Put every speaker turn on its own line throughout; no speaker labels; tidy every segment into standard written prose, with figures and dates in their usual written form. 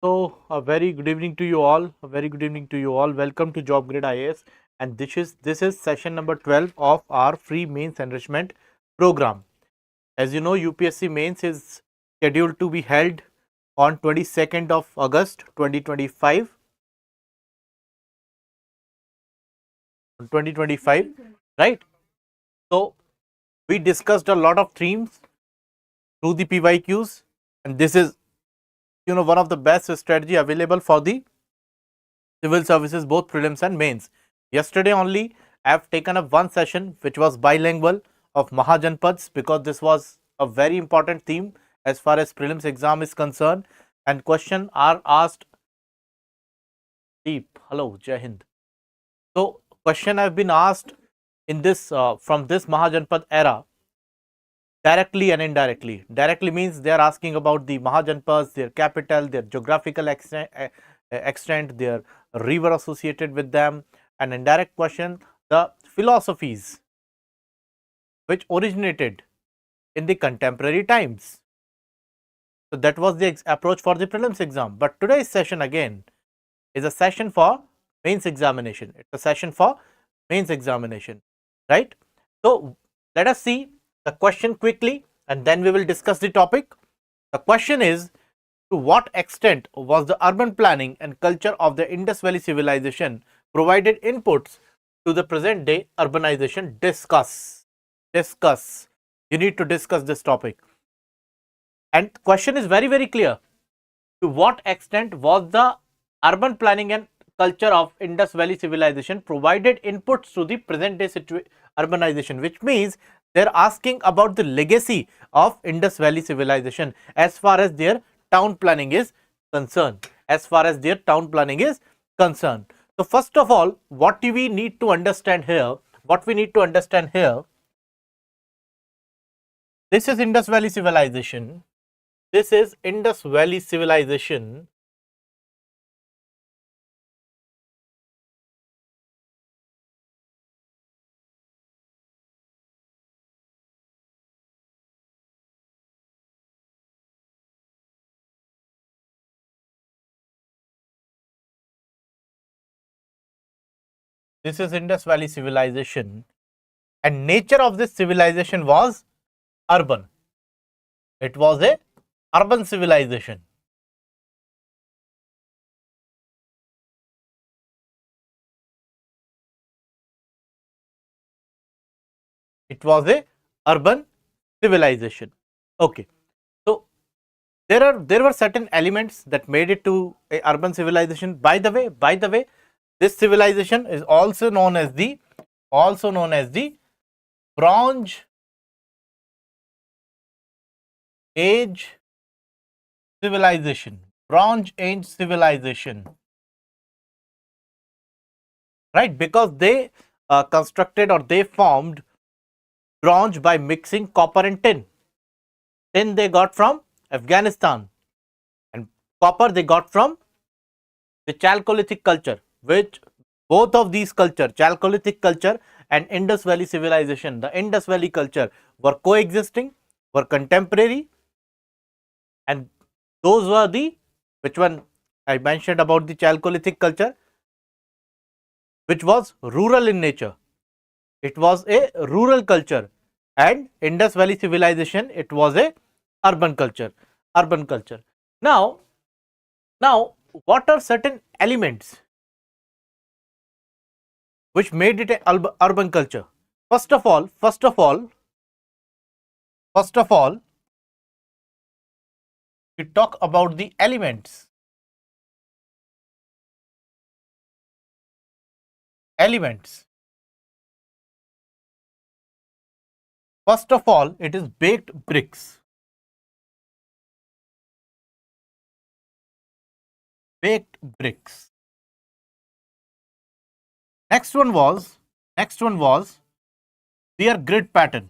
So, a very good evening to you all. A very good evening to you all. Welcome to Job Grid IAS, and this is session number 12 of our free mains enrichment program. As you know, UPSC Mains is scheduled to be held on 22nd of August 2025. 2025, right? So, we discussed a lot of themes through the PYQs, and this is one of the best strategy available for the civil services, both prelims and mains. Yesterday only I have taken up one session which was bilingual of Mahajanpads, because this was a very important theme as far as prelims exam is concerned, and question are asked deep. Hello, Jai Hind. So question have been asked in this from this Mahajanpad era, directly and indirectly. Directly means they are asking about the Mahajanpads, their capital, their geographical extent, their river associated with them, and indirect question, the philosophies which originated in the contemporary times. So that was the approach for the prelims exam. But today's session again is a session for mains examination. It's a session for mains examination, right? So let us see the question quickly and then we will discuss the topic. The question is, to what extent was the urban planning and culture of the Indus Valley civilization provided inputs to the present day urbanization? Discuss. You need to discuss this topic. And the question is very clear. To what extent was the urban planning and culture of Indus Valley civilization provided inputs to the present day urbanization, which means they're asking about the legacy of Indus Valley civilization as far as their town planning is concerned. So first of all, what do we need to understand here? This is Indus Valley civilization. This is Indus Valley civilization. This is Indus Valley civilization, and nature of this civilization was urban. It was a urban civilization. It was a urban civilization. Okay. So there were certain elements that made it to a urban civilization. By the way, this civilization is also known as the Bronze Age civilization. Bronze Age civilization, right? Because they constructed, or they formed bronze by mixing copper and tin. Tin they got from Afghanistan, and copper they got from the Chalcolithic culture, which both of these culture, Chalcolithic culture and Indus Valley civilization, the Indus Valley culture, were coexisting, were contemporary, and those were the, which one I mentioned about the Chalcolithic culture, which was rural in nature. It was a rural culture, and Indus Valley civilization, it was a urban culture. Now, what are certain elements which made it a urban culture? First of all, we talk about the elements. First of all, it is baked bricks. Next one was their grid pattern.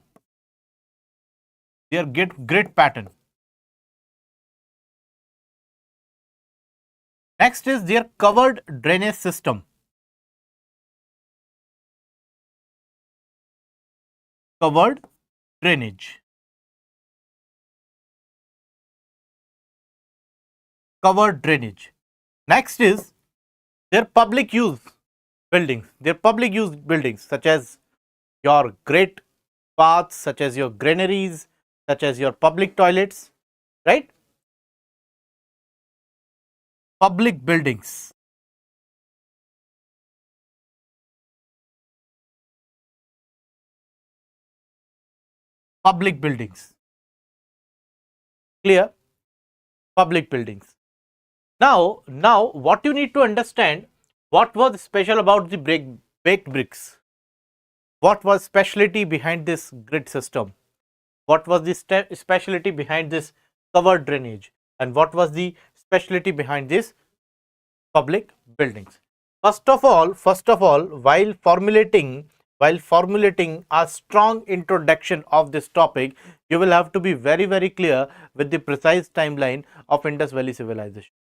Next is their covered drainage system. Covered drainage. covered drainage. Next is their public use buildings. Their public use buildings such as your great baths, such as your granaries, such as your public toilets, right? Public buildings. Public buildings. Clear? Public buildings. Now what you need to understand, what was special about the baked bricks? What was specialty behind this grid system? What was the specialty behind this covered drainage? And what was the specialty behind this public buildings? First of all, while formulating a strong introduction of this topic, you will have to be very clear with the precise timeline of Indus Valley civilization.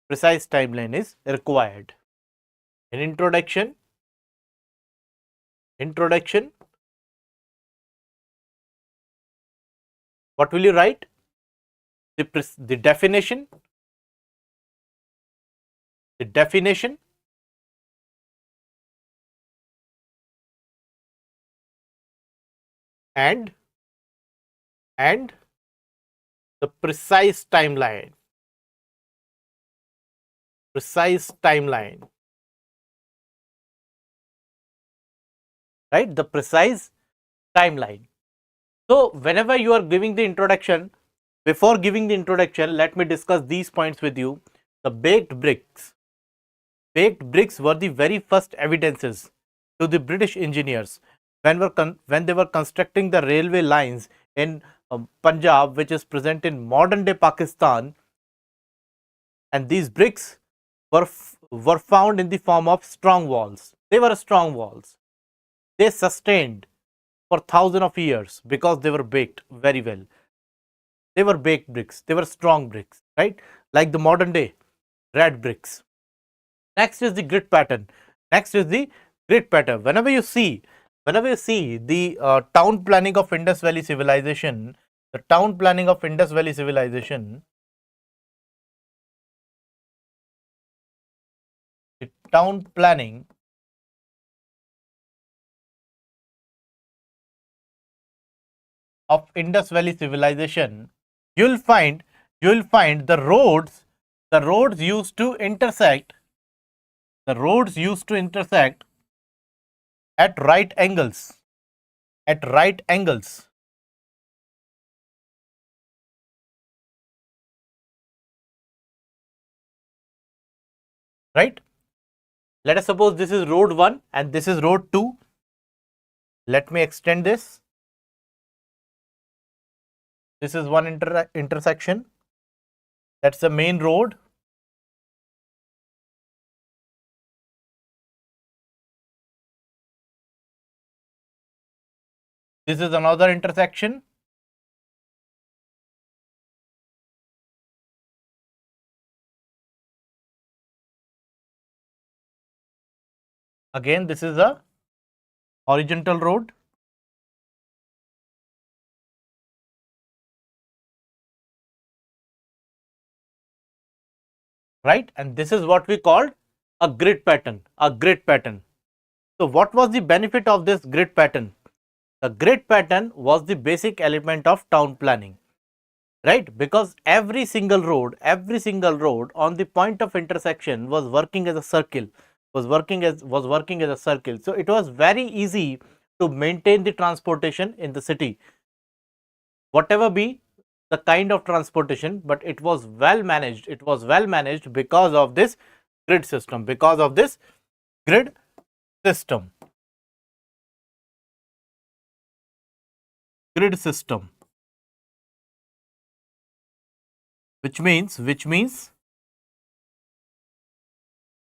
Precise timeline is required. In introduction, what will you write? The definition, and the precise timeline. Right? The precise timeline. So whenever you are giving the introduction, before giving the introduction, let me discuss these points with you. The baked bricks. Baked bricks were the very first evidences to the British engineers when they were constructing the railway lines in Punjab, which is present in modern day Pakistan, and these bricks were found in the form of strong walls. They were strong walls. They sustained for thousands of years because they were baked very well. They were baked bricks. They were strong bricks, right? Like the modern day red bricks. Next is the grid pattern. Whenever you see the town planning of Indus Valley civilization, the town planning of Indus Valley civilization, the town planning of Indus Valley civilization, you will find the roads used to intersect at right angles. Right? Let us suppose this is road 1 and this is road 2. Let me extend this. This is one intersection. That's the main road. This is another intersection. Again, this is a horizontal road. Right? And this is what we called a grid pattern. So what was the benefit of this grid pattern? The grid pattern was the basic element of town planning. Right? Because every single road on the point of intersection was working as a circle. So it was very easy to maintain the transportation in the city. Whatever be the kind of transportation, but it was well managed. Because of this grid system. Which means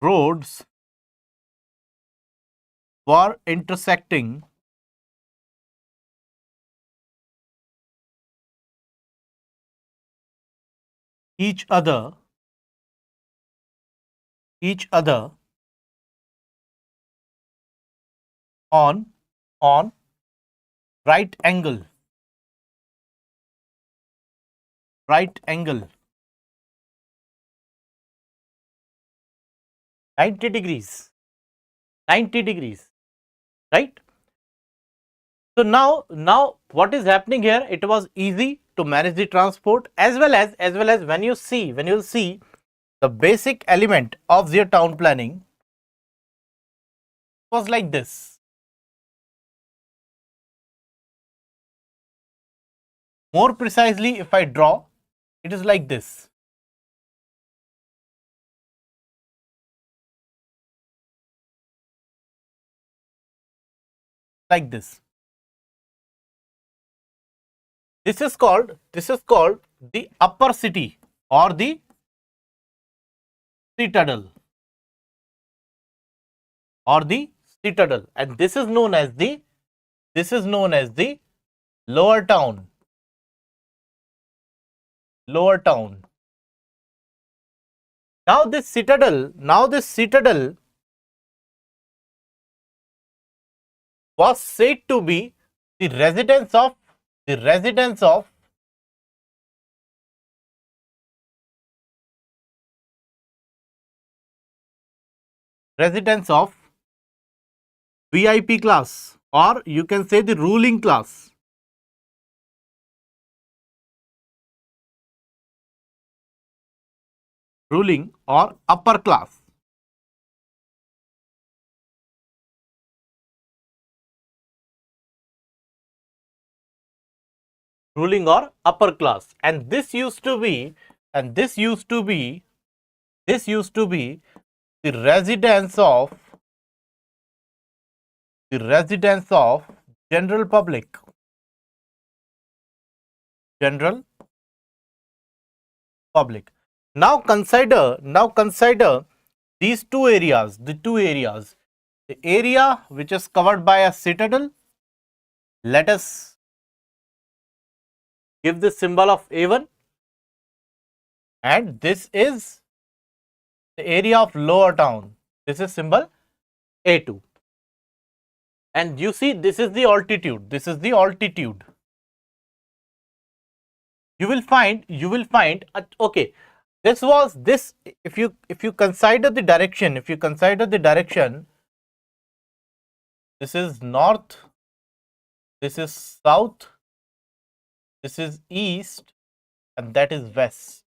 roads were intersecting each other on right angle 90 degrees, 90 degrees, right? So now what is happening here? It was easy to manage the transport as well as when you see the basic element of their town planning was like this. More precisely, if I draw, it is like this. Like this. This is called the upper city or the citadel and this is known as the lower town. Now this citadel was said to be the residence of VIP class, or you can say the ruling class. Ruling or upper class. Ruling or upper class, and this used to be the residence of general public. Now consider these two areas, the area which is covered by a citadel. Let us give the symbol of A1, and this is the area of lower town. This is symbol A2. And you see, this is the altitude. You will find okay, this was this. If you consider the direction, this is north, this is south, this is east, and that is west.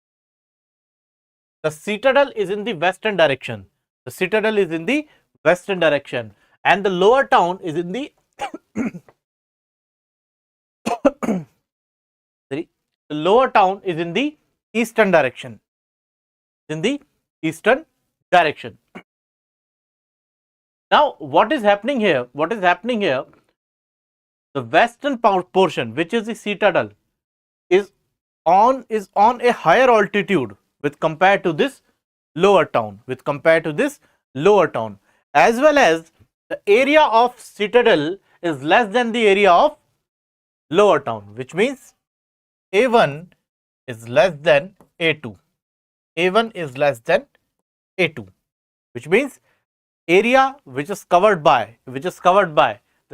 The citadel is in the western direction. And the lower town is in the the lower town is in the eastern direction. Now, what is happening here? The western portion, which is the citadel, is on a higher altitude with compared to this lower town. As well as the area of citadel is less than the area of lower town, which means A1 is less than A2. Which means area which is covered by the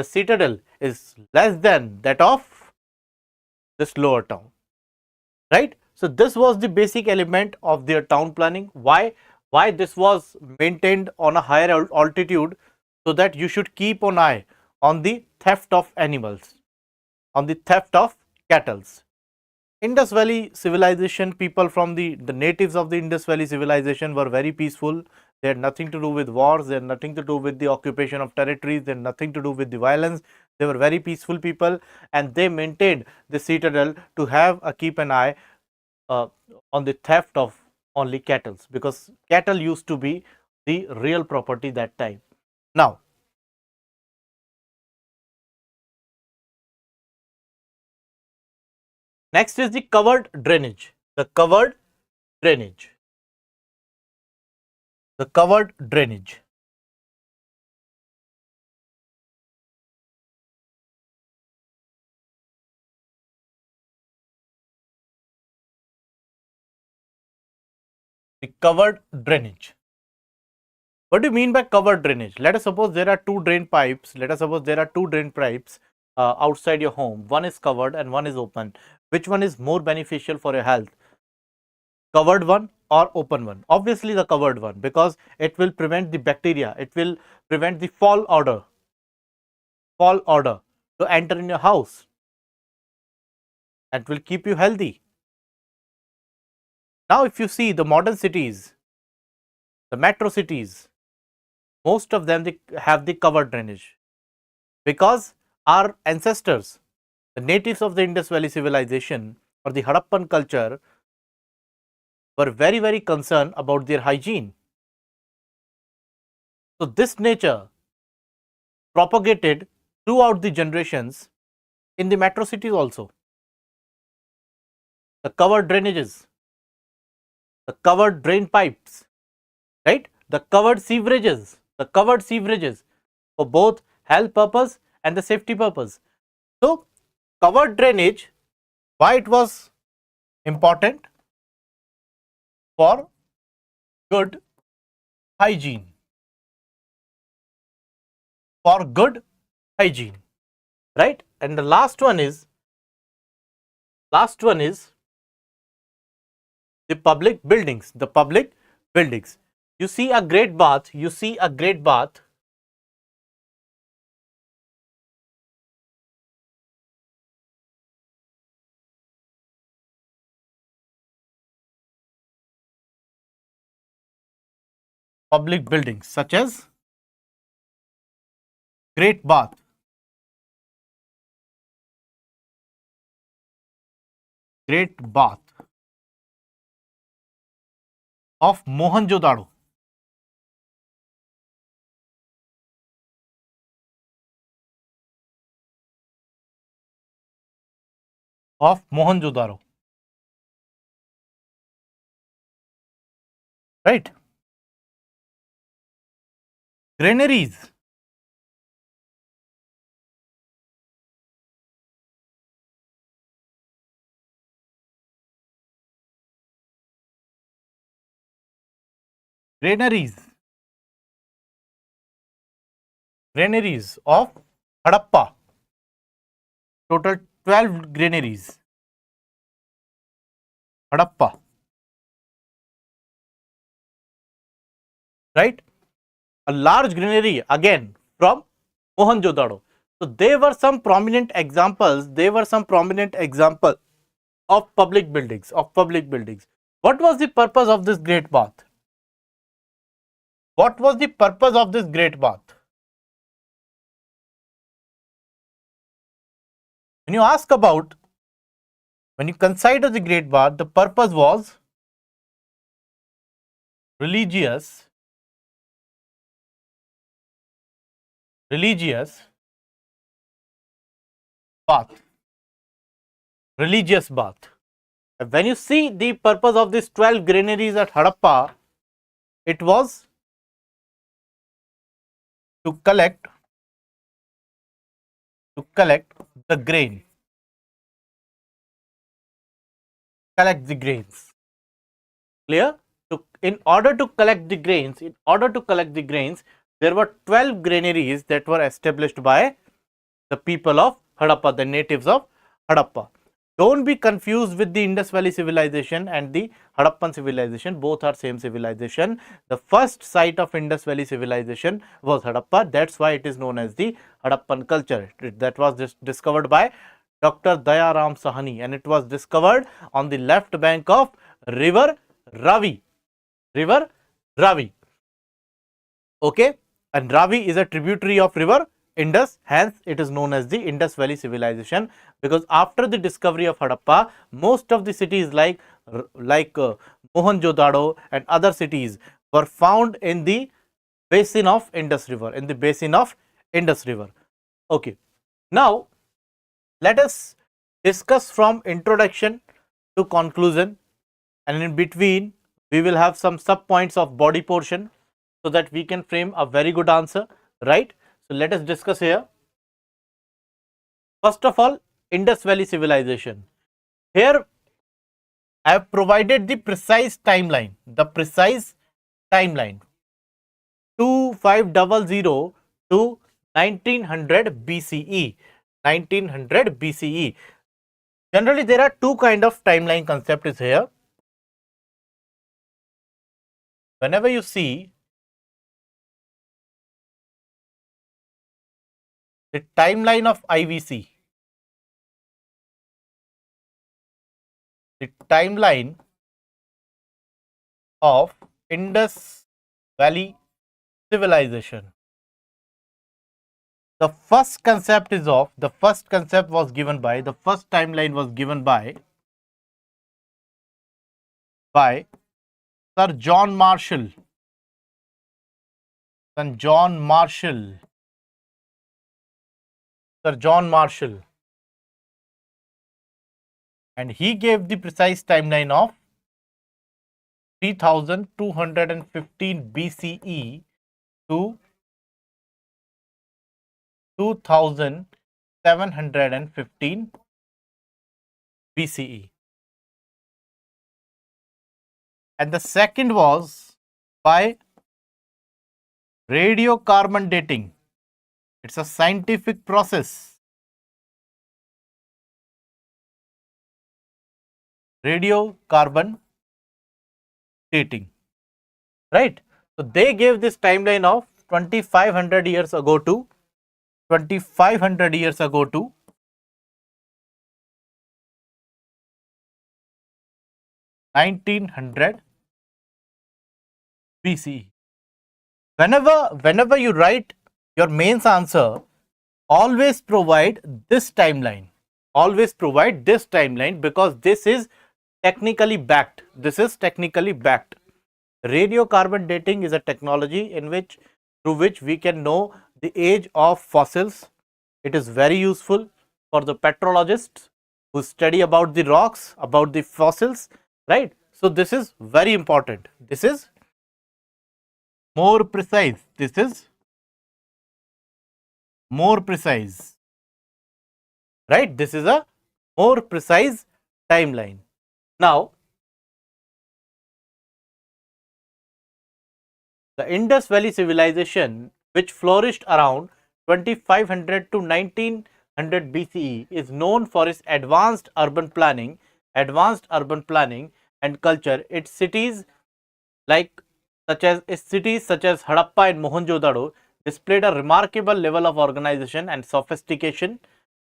citadel is less than that of this lower town, right? So this was the basic element of their town planning. Why this was maintained on a higher altitude? So that you should keep an eye on the theft of animals, on the theft of cattle. Indus Valley civilization, people from the natives of the Indus Valley civilization were very peaceful. They had nothing to do with wars, they had nothing to do with the occupation of territories, they had nothing to do with the violence. They were very peaceful people, and they maintained the citadel to have a keep an eye on the theft of only cattle, because cattle used to be the real property that time. Now, next is the covered drainage. The covered drainage. The covered drainage. The covered drainage. What do you mean by covered drainage? Let us suppose there are two drain pipes. Outside your home. One is covered and one is open. Which one is more beneficial for your health? covered one or open one? Obviously the covered one, because it will prevent the bacteria, it will prevent the fall odor to enter in your house, and will keep you healthy. Now if you see the modern cities, the metro cities, most of them they have the covered drainage, because our ancestors, the natives of the Indus Valley civilization or the Harappan culture, were very concerned about their hygiene. So this nature propagated throughout the generations in the metro cities also. The covered drainages, the covered drain pipes, right? The covered severages for both health purpose and the safety purpose. So covered drainage, why it was important? For good hygiene. For good hygiene, right? And the last one is the public buildings. You see a great bath, public buildings such as Great Bath, of Mohenjo-daro, right? Granaries, of Harappa, total 12 granaries, Harappa, right? A large granary again from Mohenjo-daro. So they were some prominent examples. Of public buildings. What was the purpose of this great bath? When when you consider the great bath, the purpose was religious bath. When you see the purpose of these 12 granaries at Harappa, it was to collect the grain. Clear? In order to collect the grains, there were 12 granaries that were established by the people of Harappa, the natives of Harappa. Don't be confused with the Indus Valley civilization and the Harappan civilization. Both are same civilization. The first site of Indus Valley civilization was Harappa. That's why it is known as the Harappan culture. That was discovered by Dr. Daya Ram Sahani, and it was discovered on the left bank of river Ravi. Okay, and Ravi is a tributary of river Indus, hence it is known as the Indus Valley civilization, because after the discovery of Harappa, most of the cities like Mohenjo-daro and other cities were found in the basin of Indus River, Okay, now let us discuss from introduction to conclusion, and in between we will have some sub points of body portion, so that we can frame a very good answer, right? So let us discuss here. First of all, Indus Valley civilization. Here I have provided the precise timeline, 2500 to 1900 BCE. Generally there are two kind of timeline concept is here. whenever you see the timeline of IVC, the timeline of Indus Valley civilization, the first concept was given by, the first timeline was given by Sir John Marshall. Sir John Marshall. And he gave the precise timeline of 3215 BCE to 2715 BCE. And the second was by radiocarbon dating. It's a scientific process. Radiocarbon dating. Right? So they gave this timeline of 2500 years ago to 1900 BCE. Whenever you write your mains answer, always provide this timeline. Always provide this timeline because this is technically backed. Radiocarbon dating is a technology through which we can know the age of fossils. It is very useful for the petrologists who study about the rocks, about the fossils, right? So this is very important. This is more precise. Right? This is a more precise timeline. Now, the Indus Valley civilization, which flourished around 2500 to 1900 BCE, is known for its advanced urban planning and culture. Its cities such as Harappa and Mohenjo-daro displayed a remarkable level of organization and sophistication,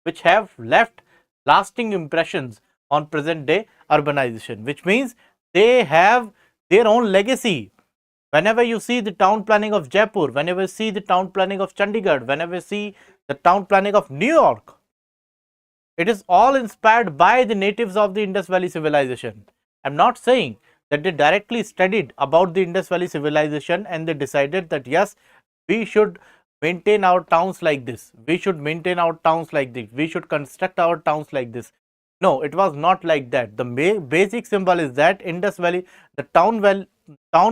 which have left lasting impressions on present day urbanization, which means they have their own legacy. Whenever you see the town planning of Jaipur, whenever you see the town planning of Chandigarh, whenever you see the town planning of New York, it is all inspired by the natives of the Indus Valley civilization. I'm not saying that they directly studied about the Indus Valley civilization and they decided that yes, we should maintain our towns like this, we should construct our towns like this. No, it was not like that. The basic symbol is that Indus Valley, the town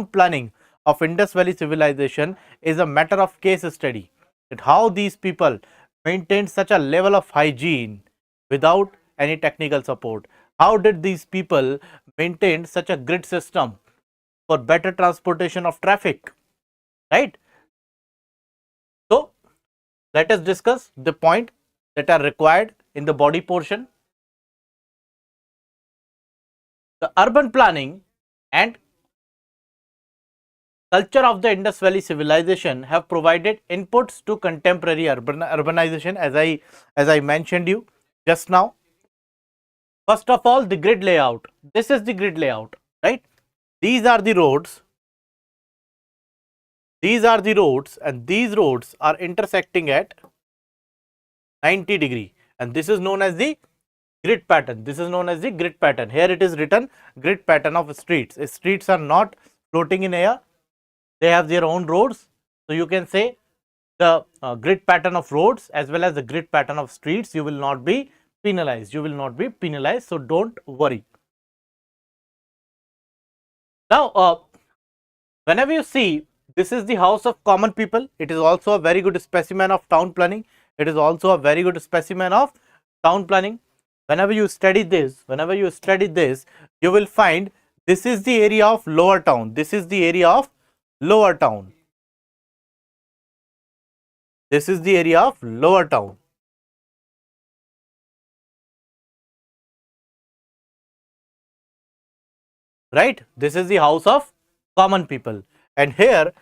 planning of Indus Valley civilization is a matter of case study, that how these people maintained such a level of hygiene without any technical support. How did these people maintain such a grid system for better transportation of traffic, right? So let us discuss the point that are required in the body portion. The urban planning and culture of the Indus Valley civilization have provided inputs to contemporary urbanization, as I mentioned you just now. First of all, the grid layout. This is the grid layout, right? These are the roads. And these roads are intersecting at 90 degree, and this is known as the grid pattern. Here it is written grid pattern of streets. Streets are not floating in air. They have their own roads. So you can say the grid pattern of roads as well as the grid pattern of streets, you will not be penalized. So don't worry. Now, whenever you see, this is the house of common people. It is also a very good specimen of town planning. Whenever you study this, you will find this is the area of lower town. Right? This is the house of common people. And here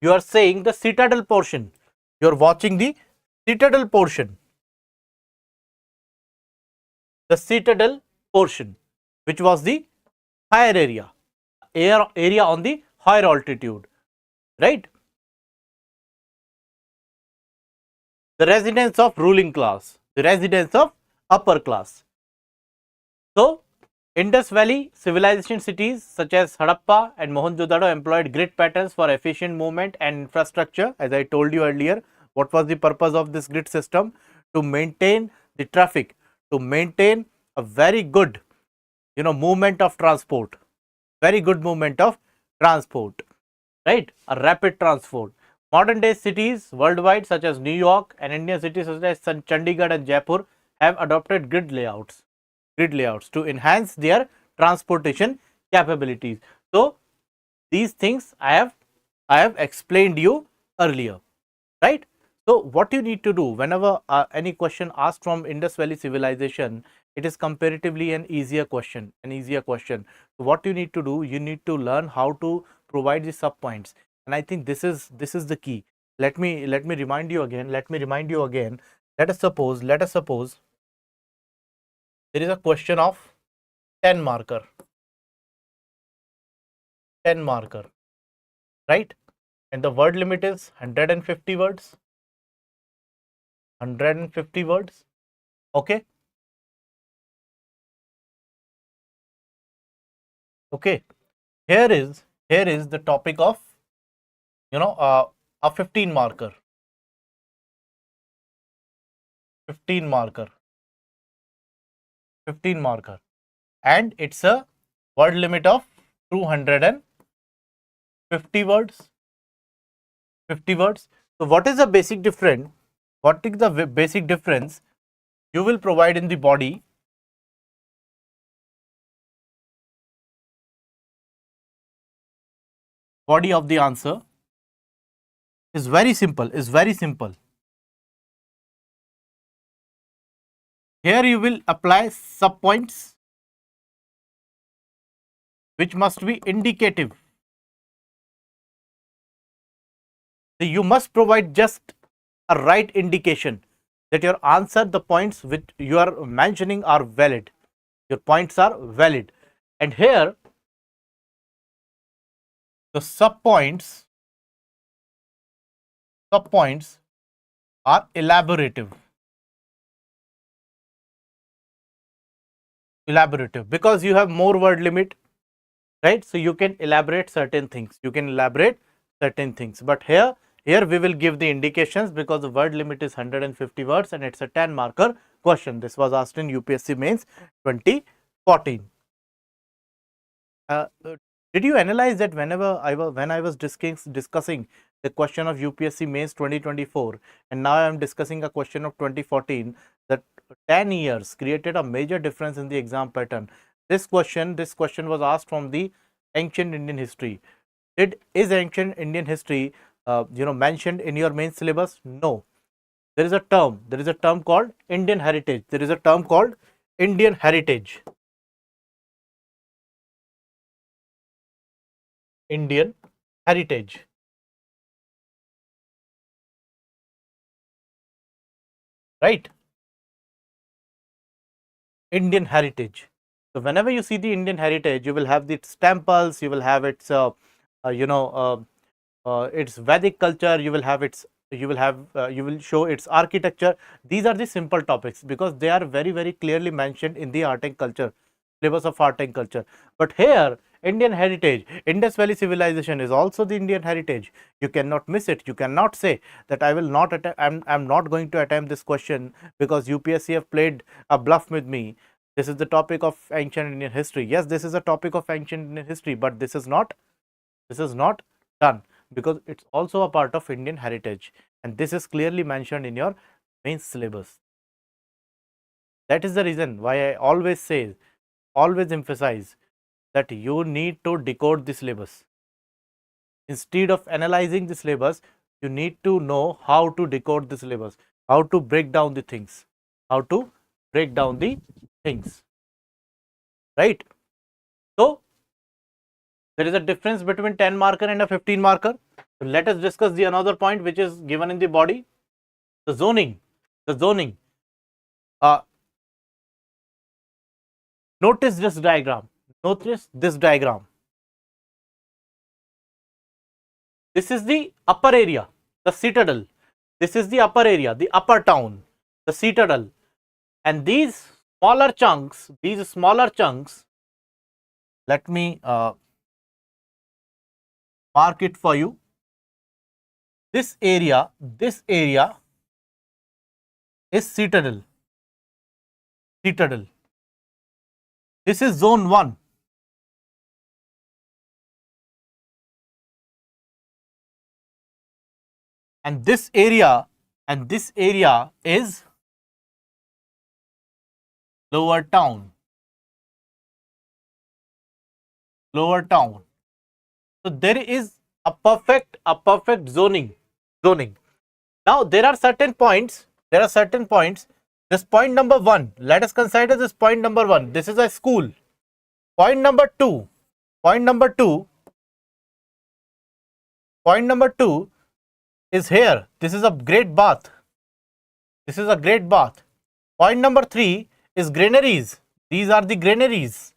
you are saying the citadel portion. You are watching the citadel portion, the citadel portion, which was the higher area on the higher altitude, right? The residence of ruling class, the residence of upper class. So, Indus Valley civilization cities such as Harappa and Mohenjo-daro employed grid patterns for efficient movement and infrastructure. As I told you earlier, what was the purpose of this grid system? To maintain the traffic, to maintain a very good, movement of transport, very good movement of transport, right? A rapid transport. Modern day cities worldwide such as New York and Indian cities such as Chandigarh and Jaipur have adopted grid layouts to enhance their transportation capabilities. So these things I have explained you earlier, right? So what you need to do whenever any question asked from Indus Valley civilization, it is comparatively an easier question, So what you need to do, you need to learn how to provide the sub points, and I think this is the key. Let me remind you again. Let us suppose there is a question of 10 marker, right? And the word limit is 150 words. 150 words. Okay. Okay. Here is the topic of a 15 marker. 15 marker. 15 marker. And it's a word limit of 250 words. 50 words. So what is the basic difference? What is the basic difference you will provide in the body? Body of the answer is very simple. Here you will apply sub points which must be indicative. So you must provide just a right indication that your answer, the points which you are mentioning are valid. Your points are valid. And here the sub points are elaborative. Because you have more word limit, right? So you can elaborate certain things. But here we will give the indications because the word limit is 150 words and it's a 10 marker question. This was asked in UPSC Mains 2014. Did you analyze that when I was discussing the question of UPSC Mains 2024 and now I am discussing a question of 2014, that 10 years created a major difference in the exam pattern. This question was asked from the ancient Indian history. Is ancient Indian history mentioned in your main syllabus? No. There is a term called Indian heritage. Indian heritage, right? Indian heritage. So whenever you see the Indian heritage, you will have its temples, you will have its its Vedic culture, you will show its architecture. These are the simple topics because they are very, very clearly mentioned in the art and culture syllabus of art and culture. But here Indian heritage, Indus Valley civilization is also the Indian heritage. You cannot miss it. You cannot say that I will not attempt, I'm not going to attempt this question because UPSC have played a bluff with me. This is the topic of ancient Indian history. Yes, this is a topic of ancient Indian history, but this is not done because it's also a part of Indian heritage, and this is clearly mentioned in your main syllabus. That is the reason why I always emphasize that you need to decode the syllabus. Instead of analyzing the syllabus, you need to know how to decode the syllabus, how to break down the things, right? So There is a difference between 10 marker and a 15 marker. So let us discuss the another point which is given in the body, the zoning. The zoning. Notice this diagram. Notice this diagram. This is the upper area, the citadel. This is the upper area, the upper town, the citadel. And these smaller chunks, let me mark it for you. This area is citadel. Citadel. This is zone 1. And this area is lower town. Lower town. So there is a perfect zoning. Now there are certain points. This point number 1. Let us consider this point number 1. This is a school. Point number 2. Point number 2 is here. This is a great bath. Point number 3 is granaries. These are the granaries.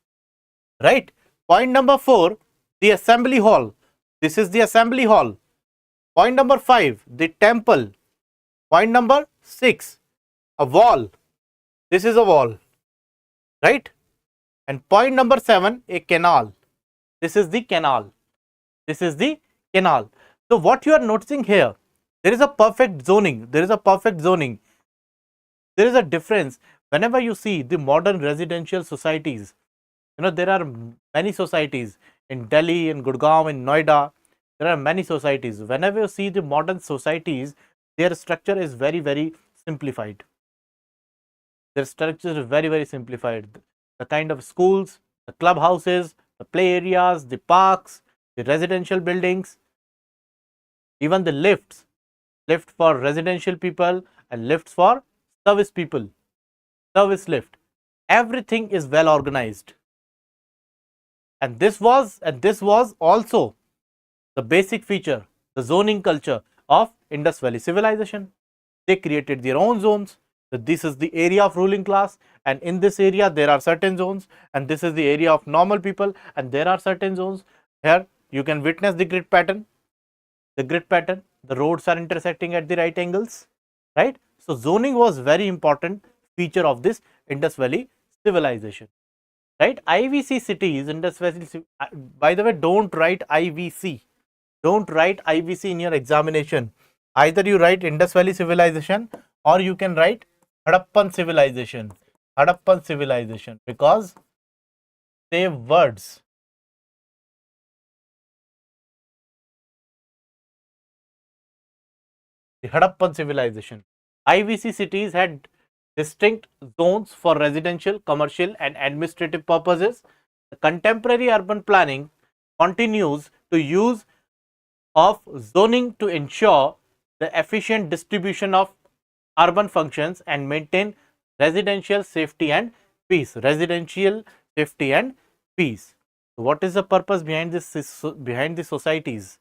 Right? Point number 4, the assembly hall. This is the assembly hall. Point number 5, the temple. Point number 6, a wall. This is a wall. Right? And point number 7, a canal. This is the canal. So what you are noticing here, there is a perfect zoning. There is a difference. Whenever you see the modern residential societies, there are many societies in Delhi, in Gurgaon, in Noida. There are many societies. Whenever you see the modern societies, their structure is very, very simplified. The kind of schools, the clubhouses, the play areas, the parks, the residential buildings, even the lifts for residential people and lifts for service people, service lift. Everything is well organized. And this was also the basic feature, the zoning culture of Indus Valley civilization. They created their own zones. So this is the area of ruling class, and in this area there are certain zones, and this is the area of normal people, and there are certain zones. Here you can witness the grid pattern. The roads are intersecting at the right angles, right? So zoning was very important feature of this Indus Valley civilization. Right? IVC cities, Indus Valley. By the way, don't write IVC. Don't write IVC in your examination. Either you write Indus Valley civilization or you can write Harappan civilization. Because save words. The Harappan civilization. IVC cities had distinct zones for residential, commercial and administrative purposes. The contemporary urban planning continues to use of zoning to ensure the efficient distribution of urban functions and maintain residential safety and peace. So what is the purpose behind the societies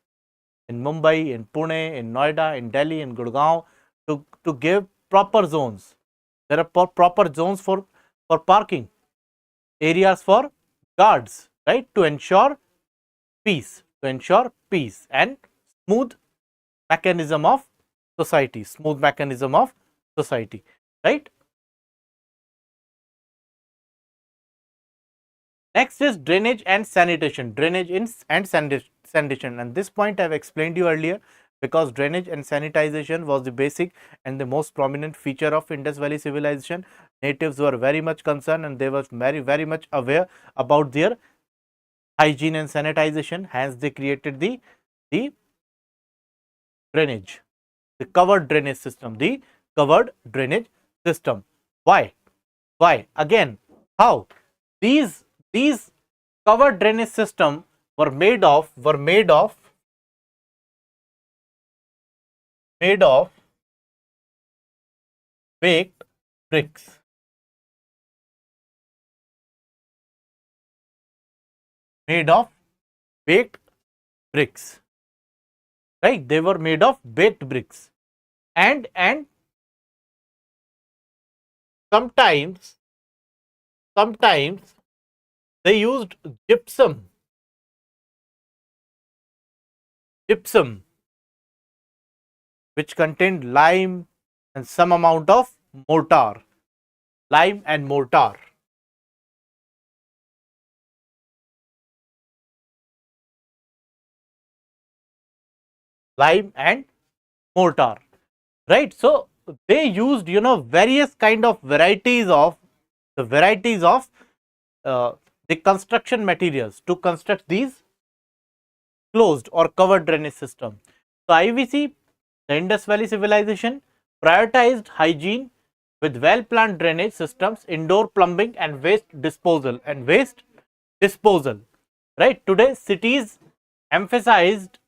in Mumbai, in Pune, in Noida, in Delhi, in Gurgaon, to give proper zones? There are proper zones for parking, areas for guards, right, to ensure peace and smooth mechanism of society, right? Next is drainage and sanitation. And this point I have explained you earlier, because drainage and sanitization was the basic and the most prominent feature of Indus Valley civilization. Natives were very much concerned and they were very, very much aware about their hygiene and sanitization. Hence they created the drainage, the covered drainage system. Why? Again, how? These covered drainage system were made of baked bricks. baked bricks, right? They were made of baked bricks, and sometimes they used gypsum, which contained lime and some amount of mortar, lime and mortar. Lime and mortar, right? So they used, various kind of varieties of uh, the construction materials to construct these closed or covered drainage system. So IVC, the Indus Valley civilization, prioritized hygiene with well planned drainage systems, indoor plumbing and waste disposal right? Today cities emphasized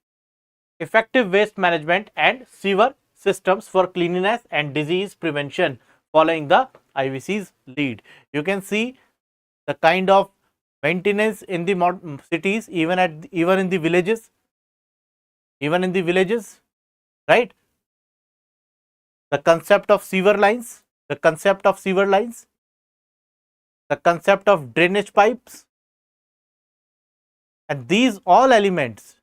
effective waste management and sewer systems for cleanliness and disease prevention following the IVC's lead. You can see the kind of maintenance in the cities, even in the villages, right? The concept of sewer lines, the concept of drainage pipes, and these all elements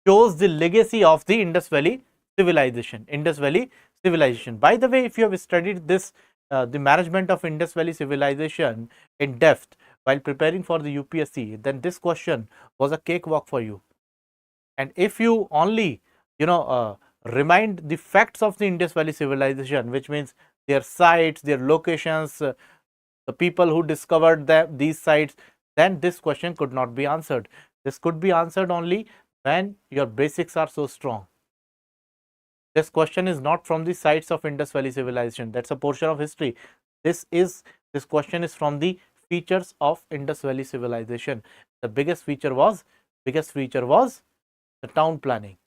shows the legacy of the Indus Valley civilization. By the way, if you have studied this, the management of Indus Valley civilization in depth while preparing for the UPSC, then this question was a cakewalk for you. And if you only, remind the facts of the Indus Valley civilization, which means their sites, their locations, the people who discovered these sites, then this question could not be answered. This could be answered only when your basics are so strong. This question is not from the sites of Indus Valley civilization. That's a portion of history. This question is from the features of Indus Valley civilization. The biggest feature was the town planning,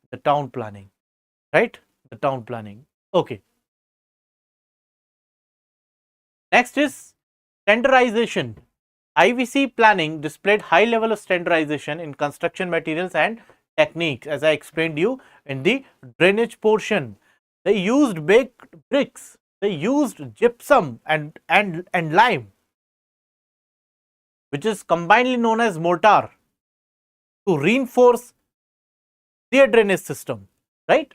right? The town planning. Okay. Next is standardization. IVC planning displayed high level of standardization in construction materials and techniques, as I explained you in the drainage portion. They used baked bricks, they used gypsum and lime, which is combinedly known as mortar, to reinforce their drainage system, right?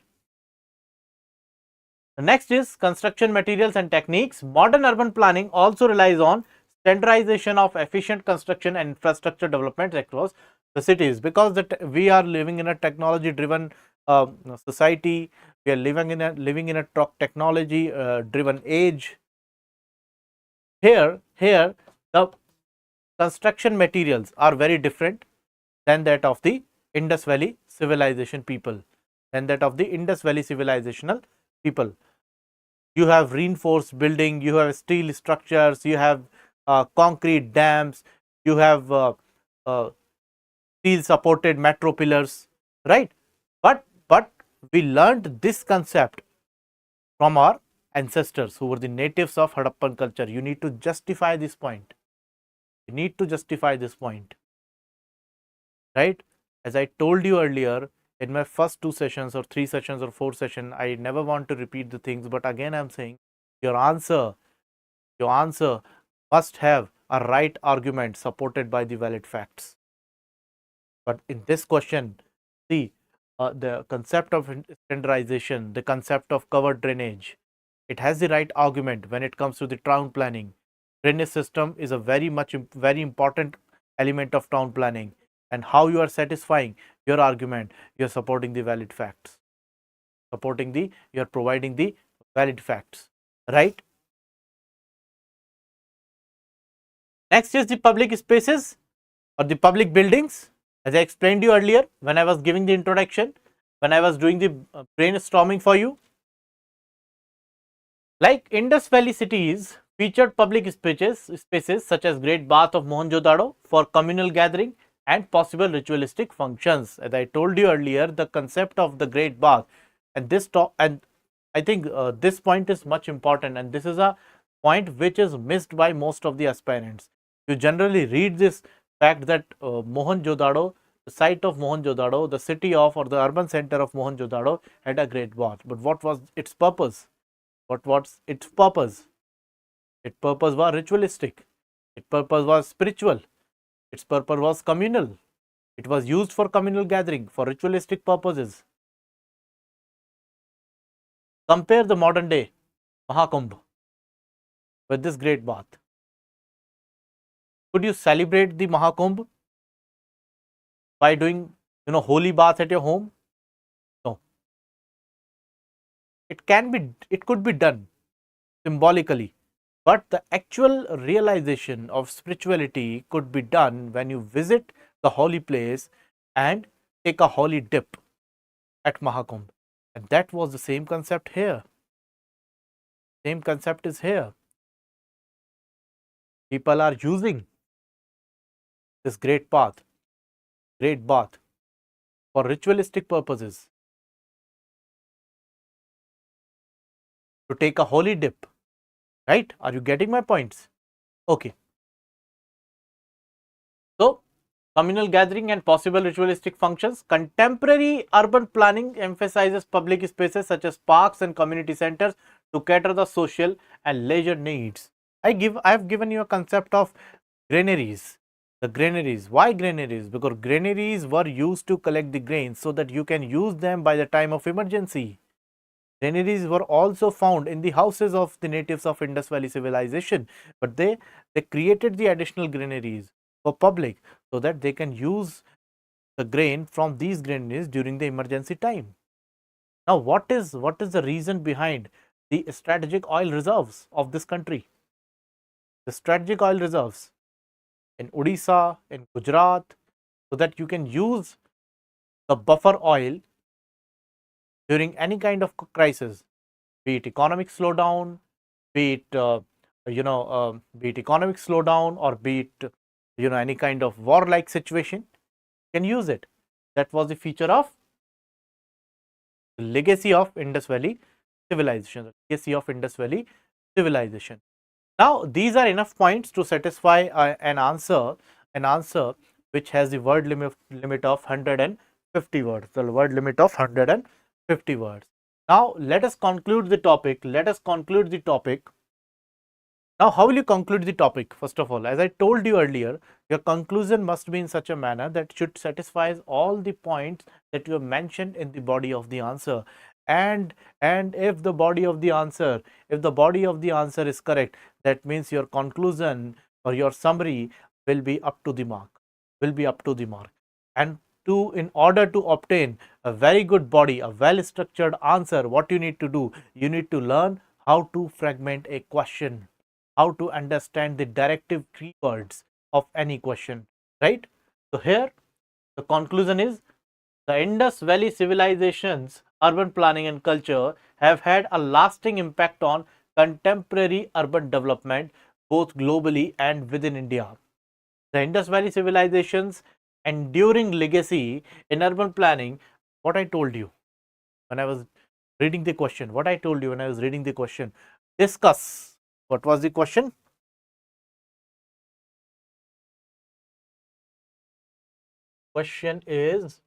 The next is construction materials and techniques. Modern urban planning also relies on standardization of efficient construction and infrastructure development across the cities, because we are living in a technology driven society. We are living in a technology driven age. Here the construction materials are very different than that of the Indus Valley civilization people, civilizational people. You have reinforced building, you have steel structures, you have concrete dams, you have steel supported metro pillars, right? But we learned this concept from our ancestors who were the natives of Harappan culture. You need to justify this point. Right? As I told you earlier, in my first 2 sessions or 3 sessions or 4 sessions, I never want to repeat the things, but again I'm saying your answer must have a right argument supported by the valid facts. But in this question, see, the concept of standardization, the concept of covered drainage, it has the right argument when it comes to the town planning. Drainage system is a very important element of town planning, and how you are satisfying your argument, you are supporting the valid facts, you are providing the valid facts, right? Next is the public spaces or the public buildings. As I explained you earlier when I was giving the introduction, when I was doing the brainstorming for you, like Indus Valley cities featured public spaces such as Great Bath of Mohenjo-daro for communal gathering and possible ritualistic functions. As I told you earlier, the concept of the Great Bath, and I think this point is much important, and this is a point which is missed by most of the aspirants. You generally read this fact that Mohenjo-daro the site of Mohenjo-daro, the city of or the urban center of Mohenjo-daro had a great bath. But what was its purpose? What was its purpose? Its purpose was ritualistic. Its purpose was spiritual. Its purpose was communal. It was used for communal gathering, for ritualistic purposes. Compare the modern day Mahakumbh with this great bath. Could you celebrate the Mahakumbh by doing, holy bath at your home? No. It could be done symbolically, but the actual realization of spirituality could be done when you visit the holy place and take a holy dip at Mahakumbh. And that was the same concept here. Same concept is here. People are using this great bath for ritualistic purposes, to take a holy dip, right? Are you getting my points? Okay. So, communal gathering and possible ritualistic functions. Contemporary urban planning emphasizes public spaces such as parks and community centers to cater the social and leisure needs. I have given you a concept of granaries. The granaries. Why granaries? Because granaries were used to collect the grains so that you can use them by the time of emergency. Granaries were also found in the houses of the natives of Indus Valley civilization, but they created the additional granaries for public so that they can use the grain from these granaries during the emergency time. Now, what is the reason behind the strategic oil reserves of this country? The strategic oil reserves in Odisha, in Gujarat, so that you can use the buffer oil during any kind of crisis, be it economic slowdown, be it be it economic slowdown, or be it any kind of war-like situation, you can use it. That was the feature of the legacy of Indus Valley civilization. The legacy of Indus Valley civilization. Now, these are enough points to satisfy an answer which has the word limit of 150 words. The word limit of 150 words. Now, let us conclude the topic. Now, how will you conclude the topic? First of all, as I told you earlier, your conclusion must be in such a manner that should satisfy all the points that you have mentioned in the body of the answer. And if the body of the answer is correct, that means your conclusion or your summary will be up to the mark. And in order to obtain a very good body, a well structured answer, what you need to do? You need to learn how to fragment a question, how to understand the directive keywords of any question, right? So here the conclusion is, the Indus Valley civilization's urban planning and culture have had a lasting impact on contemporary urban development both globally and within India. The Indus Valley civilization's enduring legacy in urban planning, what I told you when I was reading the question, discuss. What was the question? Question is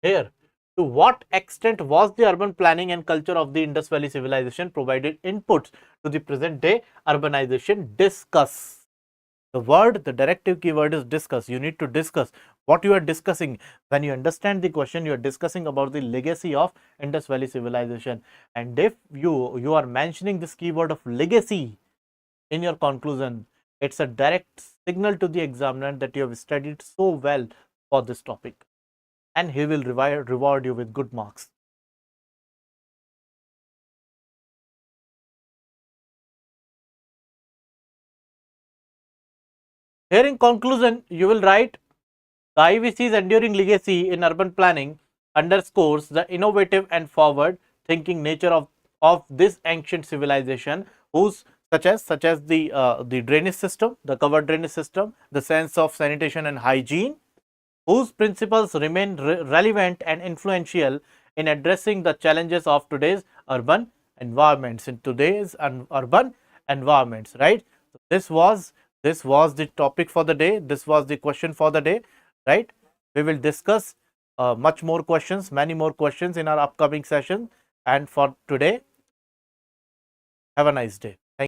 here. To what extent was the urban planning and culture of the Indus Valley civilization provided inputs to the present day urbanization? Discuss. The directive keyword is discuss. You need to discuss what you are discussing. When you understand the question, you are discussing about the legacy of Indus Valley civilization. And if you are mentioning this keyword of legacy in your conclusion, it's a direct signal to the examiner that you have studied so well for this topic, and he will reward you with good marks. Here in conclusion, you will write, the IVC's enduring legacy in urban planning underscores the innovative and forward thinking nature of this ancient civilization, whose such as the drainage system, the covered drainage system, the sense of sanitation and hygiene, whose principles remain relevant and influential in addressing the challenges of today's urban environments. Right? So this was the topic for the day. This was the question for the day, right? We will discuss much more questions, many more questions in our upcoming session. And for today, have a nice day.